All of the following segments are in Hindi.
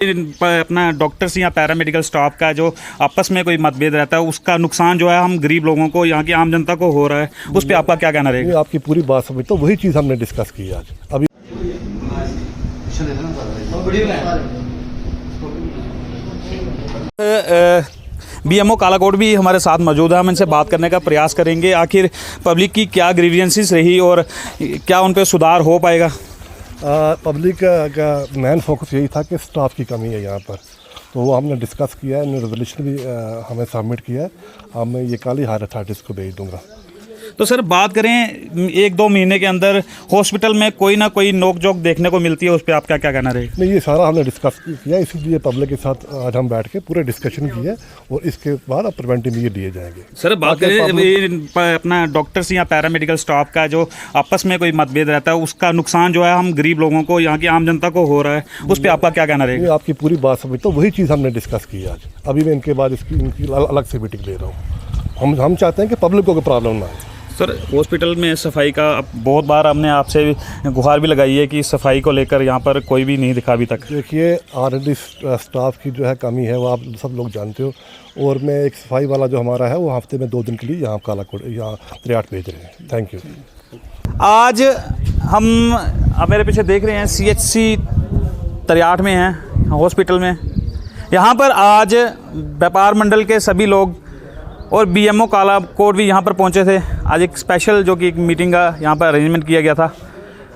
अपना डॉक्टर्स या पैरामेडिकल स्टाफ का जो आपस में कोई मतभेद रहता है उसका नुकसान जो है हम गरीब लोगों को, यहाँ की आम जनता को हो रहा है, उस पर आपका क्या कहना रहेगा? आपकी पूरी बात समझ, तो वही चीज़ हमने डिस्कस की आज। अभी बीएमओ कालाकोट भी हमारे साथ मौजूद है, हम इनसे बात करने का प्रयास करेंगे आखिर पब्लिक की क्या ग्रीवियंसेस रही और क्या उन पर सुधार हो पाएगा। पब्लिक का मेन फोकस यही था कि स्टाफ की कमी है यहाँ पर, तो वो हमने डिस्कस किया है, रेजोल्यूशन भी हमें सबमिट किया है। अब मैं ये कल ही हायर अथॉरिटीज़ को भेज दूँगा। तो सर बात करें 1-2 महीने के अंदर हॉस्पिटल में कोई ना कोई नोक जोक देखने को मिलती है, उस पर आपका क्या कहना रहेगा? नहीं, ये सारा हमने डिस्कस किया, इसीलिए पब्लिक के साथ आज हम बैठ के पूरे डिस्कशन किए और इसके बाद अब प्रिवेंटिव मेजर दिए जाएंगे। सर बात करें अपना डॉक्टर्स या पैरामेडिकल स्टाफ का जो आपस में कोई मतभेद रहता है उसका नुकसान जो है हम गरीब लोगों को, यहाँ की आम जनता को हो रहा है, उस पर आपका क्या कहना रहेगा? आपकी पूरी बात समझ, तो वही चीज़ हमने डिस्कस की आज। अभी मैं इनके बाद इनकी अलग से मीटिंग ले रहा हूँ। हम चाहते हैं कि पब्लिक को कोई प्रॉब्लम ना आए। सर हॉस्पिटल में सफाई का बहुत बार हमने आपसे गुहार भी लगाई है कि सफाई को लेकर यहाँ पर कोई भी नहीं दिखा अभी तक। देखिए, ऑलरेडी स्टाफ की जो है कमी है वो आप सब लोग जानते हो, और मैं एक सफाई वाला जो हमारा है वो हफ्ते में 2 दिन के लिए यहाँ कालाकोट यहाँ त्रियाट भेज रहे हैं। Thank you. आज हम अब मेरे पीछे देख रहे हैं CHC त्रियाट में हैं, हॉस्पिटल में। यहाँ पर आज व्यापार मंडल के सभी लोग और बीएमओ कालाकोट भी यहाँ पर पहुँचे थे। आज एक स्पेशल जो कि एक मीटिंग का यहाँ पर अरेंजमेंट किया गया था।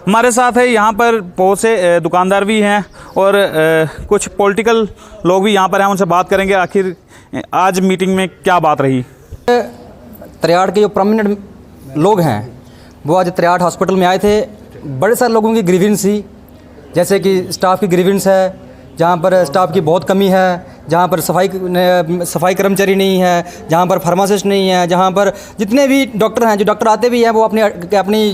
हमारे साथ है यहाँ पर बहुत से दुकानदार भी हैं और कुछ पॉलिटिकल लोग भी यहाँ पर हैं, उनसे बात करेंगे आखिर आज मीटिंग में क्या बात रही। त्रियाट के जो प्रोमिनेंट लोग हैं वो आज त्रियाट हॉस्पिटल में आए थे। बड़े सारे लोगों की ग्रीवेंस थी, जैसे कि स्टाफ की ग्रीवेंस है, जहाँ पर स्टाफ की बहुत कमी है, जहाँ पर सफाई कर्मचारी नहीं है, जहाँ पर फार्मासिस्ट नहीं है, जहाँ पर जितने भी डॉक्टर हैं, जो डॉक्टर आते भी हैं वो अपनी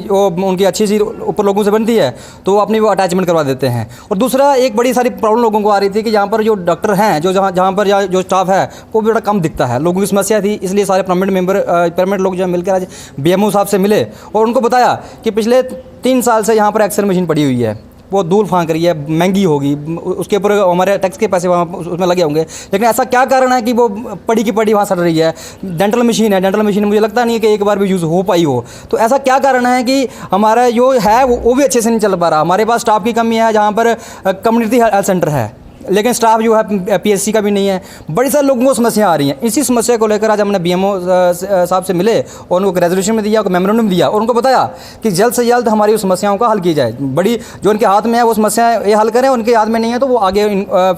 वो उनकी अच्छी सी ऊपर लोगों से बनती है तो वो अपनी वो अटैचमेंट करवा देते हैं। और दूसरा एक बड़ी सारी प्रॉब्लम लोगों को आ रही थी कि यहाँ पर जो डॉक्टर हैं, जो जहाँ पर जो स्टाफ है वो भी बड़ा कम दिखता है, लोगों की समस्या थी। इसलिए सारे परमानेंट लोग जो मिलकर आज बीएमओ साहब से मिले और उनको बताया कि पिछले 3 साल से यहाँ पर एक्सरे मशीन पड़ी हुई है, वो धूल फांक रही है, महंगी होगी, उसके ऊपर हमारे टैक्स के पैसे वहाँ उसमें लगे होंगे, लेकिन ऐसा क्या कारण है कि वो पड़ी की पड़ी वहाँ सड़ रही है। डेंटल मशीन है, डेंटल मशीन मुझे लगता नहीं है कि एक बार भी यूज़ हो पाई हो। तो ऐसा क्या कारण है कि हमारा जो है वो भी अच्छे से नहीं चल पा रहा। हमारे पास स्टाफ की कमी है, जहाँ पर कम्युनिटी हेल्थ सेंटर है लेकिन स्टाफ जो है PSC का भी नहीं है। बड़ी सारे लोगों को समस्या आ रही हैं। इसी समस्या को लेकर आज हमने बीएमओ साहब से मिले और उनको रेजोल्यूशन में दिया, मेमोरेंडम दिया और उनको बताया कि जल्द से जल्द हमारी उस समस्याओं का हल की जाए। बड़ी जो उनके हाथ में है वो समस्याएं ये हल करें, उनके हाथ में नहीं है तो वो आगे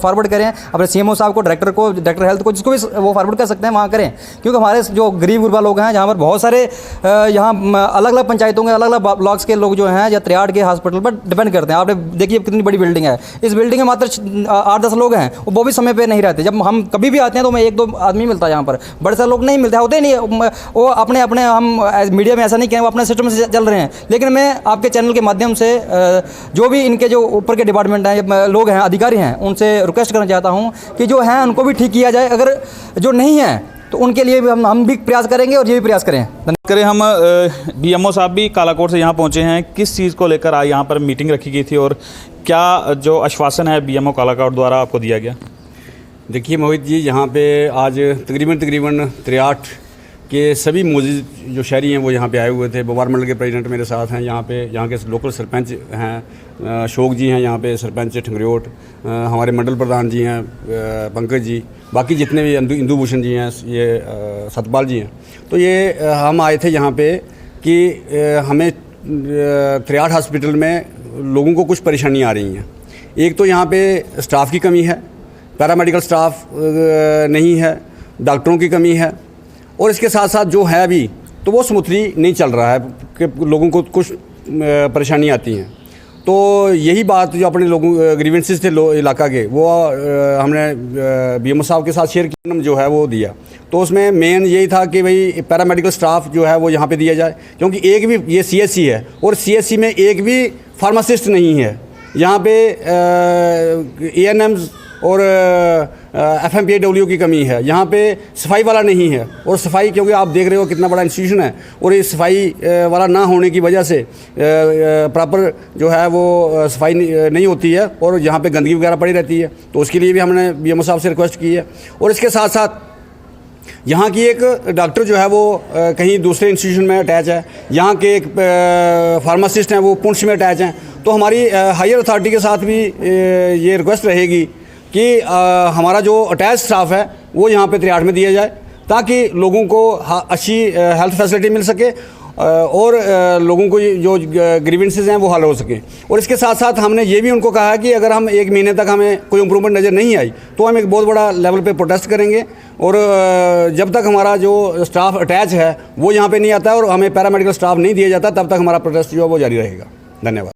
फॉरवर्ड करें अपने CMO साहब को, डायरेक्टर हेल्थ को, जिसको भी वो फॉरवर्ड कर सकते हैं वहाँ करें। क्योंकि हमारे जो गरीब गुरबा लोग हैं, जहाँ पर बहुत सारे यहाँ अलग अलग पंचायतों के अलग अलग ब्लॉक्स के लोग जो हैं या त्रियाट के हॉस्पिटल पर डिपेंड करते हैं। आपने देखिए कितनी बड़ी बिल्डिंग है, इस बिल्डिंग में मात्र 8-10 लोग हैं, वो भी समय पे नहीं रहते। जब हम कभी भी आते हैं तो मैं 1-2 आदमी मिलता है, यहाँ पर बड़े सारे लोग नहीं मिलते, होते नहीं। वो अपने हम मीडिया में ऐसा नहीं कहें, वो अपने सिस्टम से चल रहे हैं। लेकिन मैं आपके चैनल के माध्यम से जो भी इनके जो ऊपर के डिपार्टमेंट हैं, लोग हैं, अधिकारी हैं, उनसे रिक्वेस्ट करना चाहता हूँ कि जो हैं उनको भी ठीक किया जाए। अगर जो नहीं है तो उनके लिए भी हम भी प्रयास करेंगे और ये भी प्रयास करें। हम बीएमओ साहब भी कालाकोट से यहाँ पहुँचे हैं, किस चीज़ को लेकर आज यहाँ पर मीटिंग रखी गई थी और क्या जो आश्वासन है बीएमओ कालाकोट द्वारा आपको दिया गया? देखिए मोहित जी, यहाँ पे आज तकरीबन त्रियाट के सभी मौजूद जो शहरी हैं वो यहाँ पे आए हुए थे। व्यापार मंडल के प्रेसिडेंट मेरे साथ हैं यहाँ पे, यहाँ के लोकल सरपंच हैं, अशोक जी हैं यहाँ पे सरपंच ठंगरियोट, हमारे मंडल प्रधान जी हैं पंकज जी, बाकी जितने भी इंदू भूषण जी हैं, ये सतपाल जी हैं। तो ये हम आए थे यहाँ पे कि हमें त्रियाट हॉस्पिटल में लोगों को कुछ परेशानियाँ आ रही हैं। एक तो यहाँ पे स्टाफ की कमी है, पैरामेडिकल स्टाफ नहीं है, डॉक्टरों की कमी है, और इसके साथ साथ जो है अभी तो वो स्मूथली नहीं चल रहा है कि लोगों को कुछ परेशानी आती हैं। तो यही बात जो अपने लोगों ग्रीवेंसेस थे इलाका के, वो हमने बीएमओ साहब के साथ शेयर किया, जो है वो दिया। तो उसमें मेन यही था कि भाई पैरामेडिकल स्टाफ जो है वो यहाँ पे दिया जाए, क्योंकि एक भी ये CSC है और CSC में एक भी फार्मासिस्ट नहीं है। यहाँ पे ANMs और FMPW की कमी है, यहाँ पे सफाई वाला नहीं है। और सफाई, क्योंकि आप देख रहे हो कितना बड़ा इंस्टीट्यूशन है और ये सफाई वाला ना होने की वजह से प्रॉपर जो है वो सफाई नहीं होती है और यहाँ पे गंदगी वगैरह पड़ी रहती है। तो उसके लिए भी हमने BMO साहब से रिक्वेस्ट की है। और इसके साथ साथ यहाँ की एक डॉक्टर जो है वो कहीं दूसरे इंस्टीट्यूशन में अटैच है, यहाँ के एक फार्मासिस्ट हैं वो पुंछ में अटैच हैं। तो हमारी हायर अथॉरिटी के साथ भी ये रिक्वेस्ट रहेगी कि हमारा जो अटैच स्टाफ है वो यहाँ पे 63 में दिया जाए, ताकि लोगों को अच्छी हेल्थ फैसिलिटी मिल सके और लोगों को जो ग्रीवेंसेस हैं वो हल हो सकें। और इसके साथ साथ हमने ये भी उनको कहा है कि अगर हम 1 महीने तक हमें कोई इम्प्रूवमेंट नज़र नहीं आई तो हम एक बहुत बड़ा लेवल पे प्रोटेस्ट करेंगे। और जब तक हमारा जो स्टाफ अटैच है वो यहाँ पे नहीं आता और हमें पैरामेडिकल स्टाफ नहीं दिया जाता, तब तक हमारा प्रोटेस्ट जो है वो जारी रहेगा। धन्यवाद।